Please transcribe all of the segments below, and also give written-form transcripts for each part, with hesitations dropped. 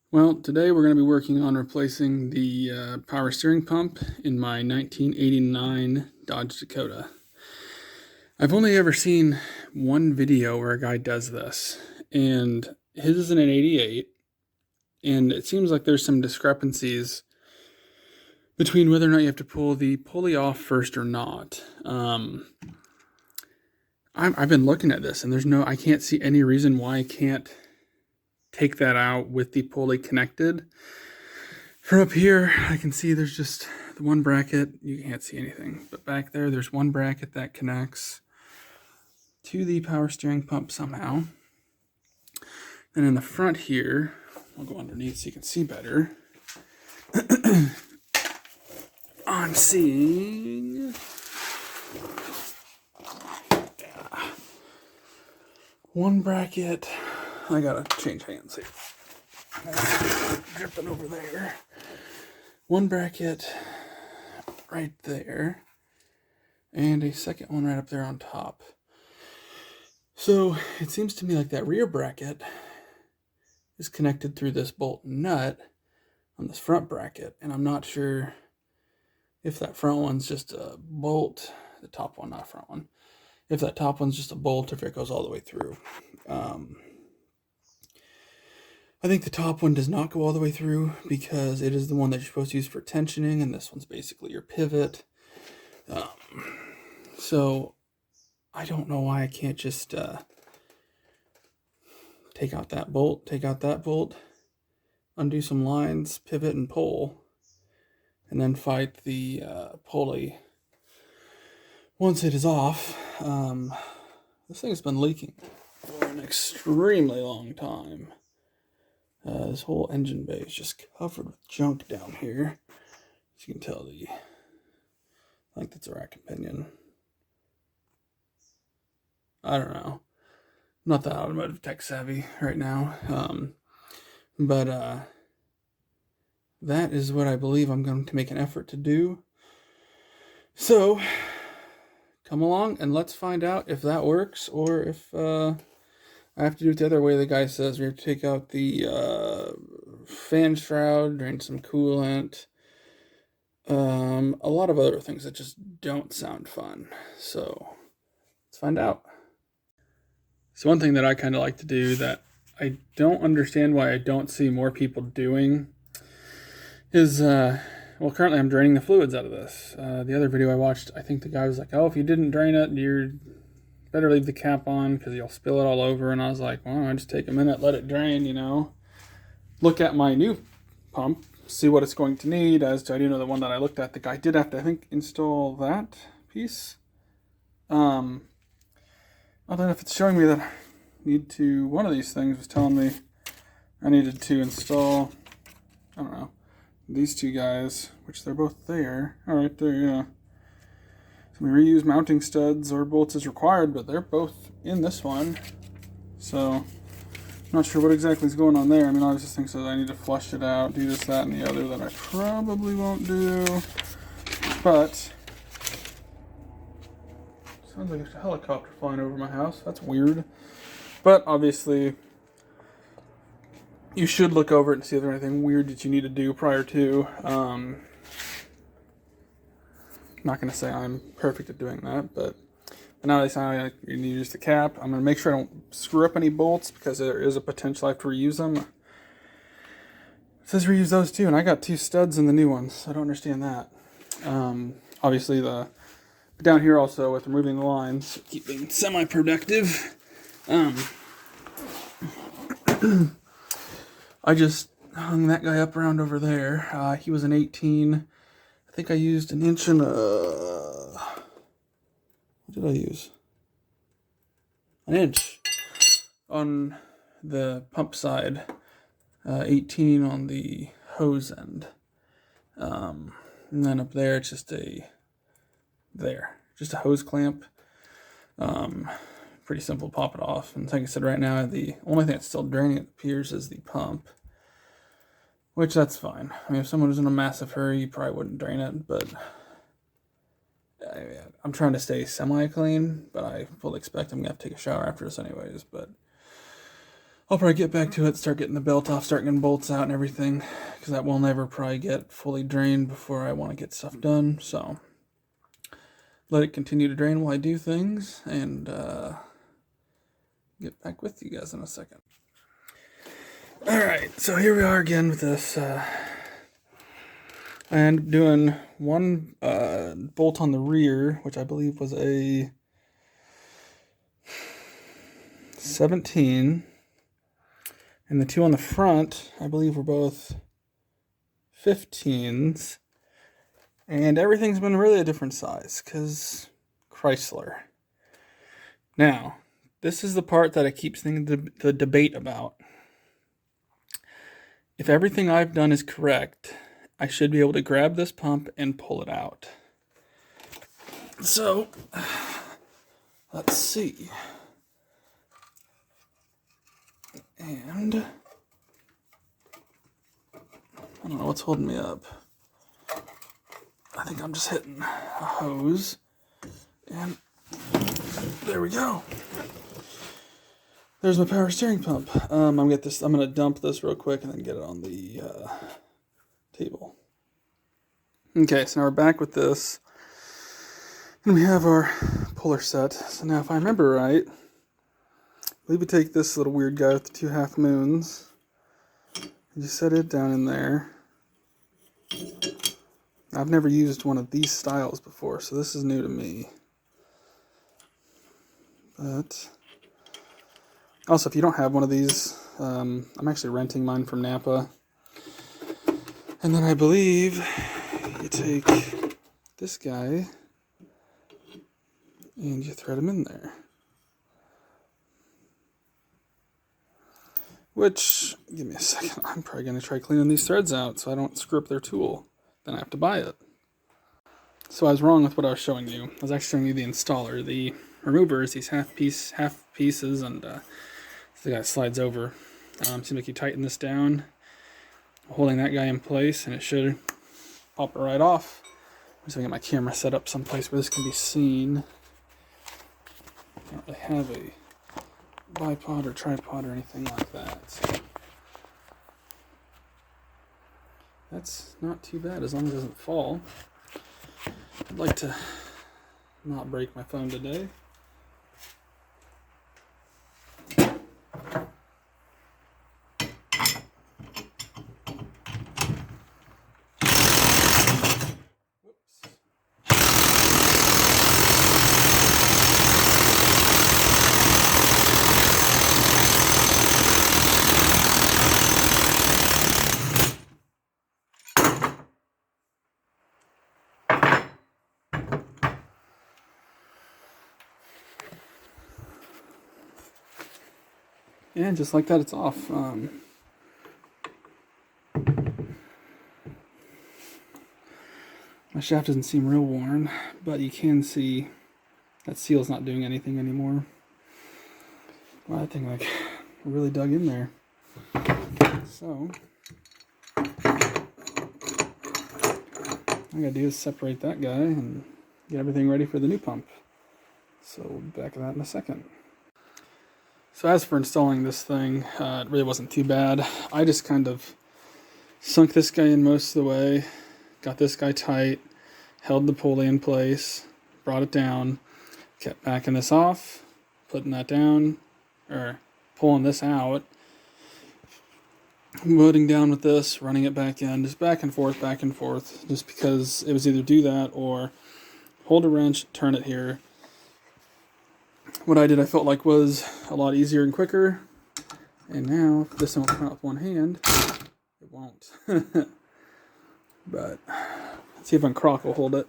Well, today we're going to be working on replacing the power steering pump in my 1989 Dodge Dakota. I've only ever seen one video where a guy does this, and his is in an 88, and it seems like there's some discrepancies between whether or not you have to pull the pulley off first or not. I've been looking at this, and I can't see any reason why I can't take that out with the pulley connected. From up here, I can see there's just the one bracket. You can't see anything, but back there's one bracket that connects to the power steering pump somehow. And in the front here, I'll go underneath so you can see better. I'm seeing one bracket. I gotta change hands here. Dripping over there. One bracket right there, and a second one right up there on top. So it seems to me like that rear bracket is connected through this bolt and nut on this front bracket, and I'm not sure if that front one's just a bolt, the top one, not front one, if that top one's just a bolt or if it goes all the way through. I think the top one does not go all the way through because it is the one that you're supposed to use for tensioning, and this one's basically your pivot. So I don't know why I can't just take out that bolt, undo some lines, pivot and pull, and then fight the pulley. Once it is off, this thing's been leaking for an extremely long time. This whole engine bay is just covered with junk down here. As you can tell, I think that's a rack and pinion. I don't know. I'm not that automotive tech savvy right now. But that is what I believe I'm going to make an effort to do. So, come along and let's find out if that works or if I have to do it the other way the guy says. We have to take out the fan shroud, drain some coolant, a lot of other things that just don't sound fun. So let's find out. So one thing that I kind of like to do that I don't understand why I don't see more people doing is, well, currently I'm draining the fluids out of this. The other video I watched, I think the guy was like, oh, if you didn't drain it, you're better leave the cap on because you'll spill it all over. And I was like, well, I just take a minute, let it drain, look at my new pump, see what it's going to need. As to, I do know the one that I looked at, the guy did have to, I think, install that piece. Other than if it's showing me that I need to, one of these things was telling me I needed to install, I don't know, these two guys, which they're both there. All right, there, yeah. We reuse mounting studs or bolts as required, but they're both in this one. So, I'm not sure what exactly is going on there. I mean, obviously, this thing says I need to flush it out, do this, that, and the other that I probably won't do. But, sounds like there's a helicopter flying over my house. That's weird. But, obviously, you should look over it and see if there's anything weird that you need to do prior to. Not going to say I'm perfect at doing that, but now they say you need to use the cap. I'm going to make sure I don't screw up any bolts because there is a potential I have to reuse them. It says reuse those too, and I got two studs in the new ones, so I don't understand that. Obviously, down here also with removing the lines, keeping semi-productive. I just hung that guy up around over there. He was an 18. I think I used an inch and what did I use? An inch on the pump side, 18 on the hose end. And then up there, it's just a hose clamp. Pretty simple, pop it off. And like I said, right now, the only thing that's still draining, it appears, is the pump. Which, that's fine. I mean, if someone was in a massive hurry, you probably wouldn't drain it, but I'm trying to stay semi-clean, but I fully expect I'm going to have to take a shower after this anyways, but I'll probably get back to it, start getting the belt off, start getting bolts out and everything, because that will never probably get fully drained before I want to get stuff done. So let it continue to drain while I do things, and get back with you guys in a second. Alright, so here we are again with this. And doing one bolt on the rear, which I believe was a 17. And the two on the front, I believe, were both 15s. And everything's been really a different size, because Chrysler. Now, this is the part that I keep seeing the debate about. If everything I've done is correct, I should be able to grab this pump and pull it out. So, let's see. And I don't know what's holding me up. I think I'm just hitting a hose. And there we go. There's my power steering pump. I'm gonna dump this real quick and then get it on the table. Okay, so now we're back with this. And we have our puller set. So now if I remember right, I believe we take this little weird guy with the 2 half moons. And you set it down in there. I've never used one of these styles before, so this is new to me. But also, if you don't have one of these, I'm actually renting mine from Napa. And then I believe you take this guy and you thread him in there. Which, give me a second, I'm probably going to try cleaning these threads out so I don't screw up their tool. Then I have to buy it. So I was wrong with what I was showing you. I was actually showing you the installer. The remover is these half pieces, and the guy slides over. Seems like you tighten this down, holding that guy in place, and it should pop it right off. I'm just going to get my camera set up someplace where this can be seen. I don't really have a bipod or tripod or anything like that. So that's not too bad as long as it doesn't fall. I'd like to not break my phone today. And just like that, it's off. My shaft doesn't seem real worn, but you can see that seal's not doing anything anymore. Well, that thing like really dug in there. So all I gotta do is separate that guy and get everything ready for the new pump. So we'll be back to that in a second. So as for installing this thing, it really wasn't too bad. I just kind of sunk this guy in most of the way, got this guy tight, held the pulley in place, brought it down, kept backing this off, putting that down, or pulling this out, loading down with this, running it back in, just back and forth, just because it was either do that or hold a wrench, turn it here. What I did, I felt like was a lot easier and quicker. And now, if this won't come out with one hand, it won't. But let's see if Croc will hold it.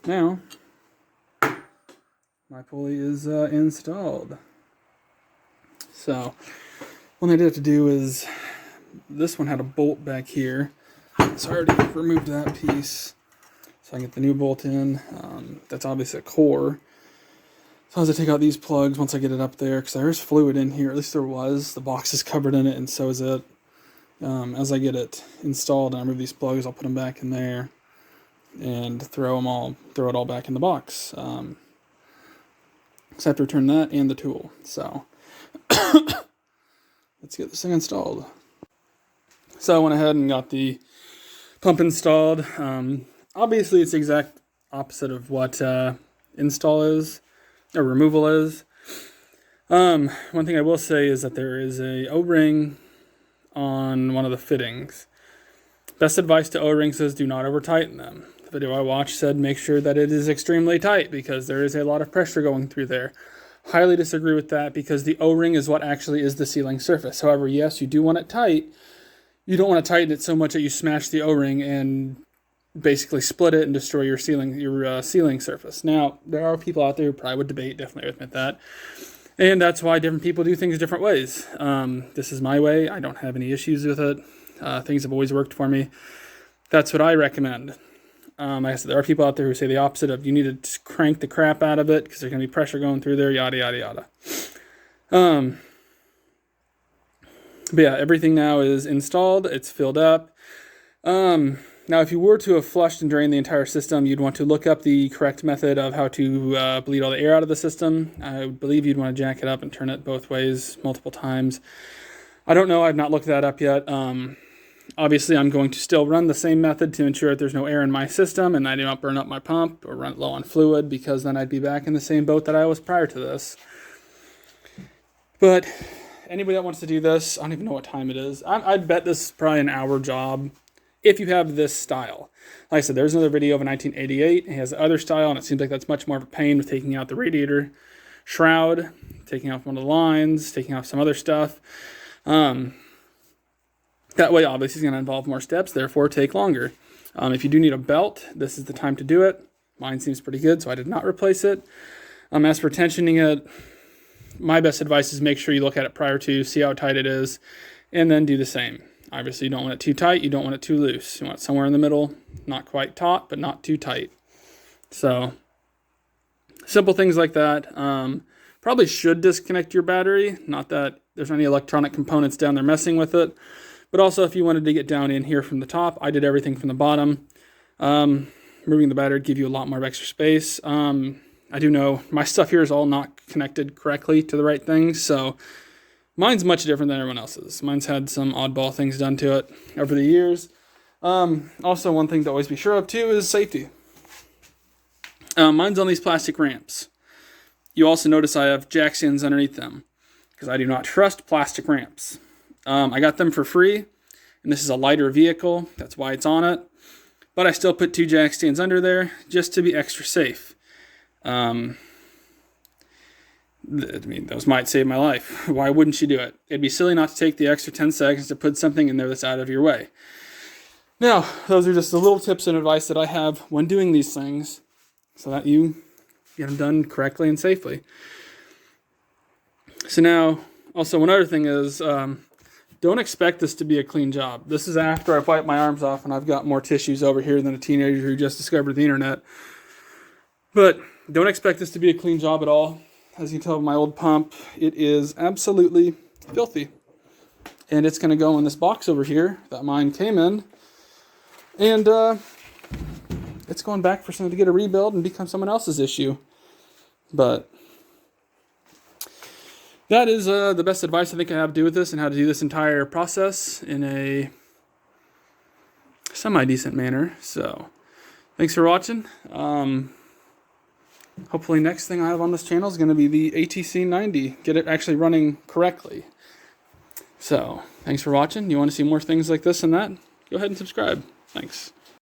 Now, my pulley is installed. So, what I did have to do is, this one had a bolt back here. So I already removed that piece. So I can get the new bolt in. That's obviously a core. So as I take out these plugs, once I get it up there, because there's fluid in here, at least there was. The box is covered in it, and so is it. As I get it installed and I remove these plugs, I'll put them back in there and throw it all back in the box. So I have to return that and the tool. So let's get this thing installed. So I went ahead and got the pump installed. Obviously, it's the exact opposite of what install is, or removal is. One thing I will say is that there is a O-ring on one of the fittings. Best advice to O-rings is do not over tighten them. The video I watched said make sure that it is extremely tight because there is a lot of pressure going through there. Highly disagree with that because the O-ring is what actually is the sealing surface. However, yes, you do want it tight. You don't want to tighten it so much that you smash the O-ring and basically split it and destroy your sealing surface. Now, there are people out there who probably would debate, definitely admit that. And that's why different people do things different ways. This is my way. I don't have any issues with it. Things have always worked for me. That's what I recommend. Like I said, there are people out there who say the opposite of you need to crank the crap out of it because there's going to be pressure going through there, yada, yada, yada. But yeah, everything now is installed. It's filled up. Now, if you were to have flushed and drained the entire system, you'd want to look up the correct method of how to bleed all the air out of the system. I believe you'd want to jack it up and turn it both ways multiple times. I don't know. I've not looked that up yet. Obviously, I'm going to still run the same method to ensure that there's no air in my system and I do not burn up my pump or run it low on fluid, because then I'd be back in the same boat that I was prior to this. But anybody that wants to do this, I don't even know what time it is. I'd bet this is probably an hour job if you have this style. Like I said, there's another video of a 1988. It has the other style, and it seems like that's much more of a pain with taking out the radiator shroud, taking off one of the lines, taking off some other stuff. That way, obviously, it's going to involve more steps, therefore take longer. If you do need a belt, this is the time to do it. Mine seems pretty good, so I did not replace it. As for tensioning it, my best advice is make sure you look at it prior to, see how tight it is, and then do the same. Obviously, you don't want it too tight, you don't want it too loose. You want it somewhere in the middle, not quite taut, but not too tight. So, simple things like that. Probably should disconnect your battery. Not that there's any electronic components down there messing with it. But also, if you wanted to get down in here from the top, I did everything from the bottom. Moving the battery would give you a lot more extra space. I do know my stuff here is all not connected correctly to the right things, so mine's much different than everyone else's. Mine's had some oddball things done to it over the years. Also, one thing to always be sure of, too, is safety. Mine's on these plastic ramps. You also notice I have jack stands underneath them, because I do not trust plastic ramps. I got them for free, and this is a lighter vehicle. That's why it's on it. But I still put 2 jack stands under there, just to be extra safe. I mean, those might save my life. Why wouldn't you do it? It'd be silly not to take the extra 10 seconds to put something in there that's out of your way. Now, those are just the little tips and advice that I have when doing these things so that you get them done correctly and safely. So now, also one other thing is, don't expect this to be a clean job. This is after I've wiped my arms off and I've got more tissues over here than a teenager who just discovered the internet. But don't expect this to be a clean job at all. As you can tell by my old pump, it is absolutely filthy. And it's going to go in this box over here that mine came in. And it's going back for someone to get a rebuild and become someone else's issue. But that is the best advice I think I have to do with this and how to do this entire process in a semi-decent manner. So, thanks for watching. Hopefully next thing I have on this channel is going to be the ATC 90. Get it actually running correctly. So, thanks for watching. You want to see more things like this and that? Go ahead and subscribe. Thanks.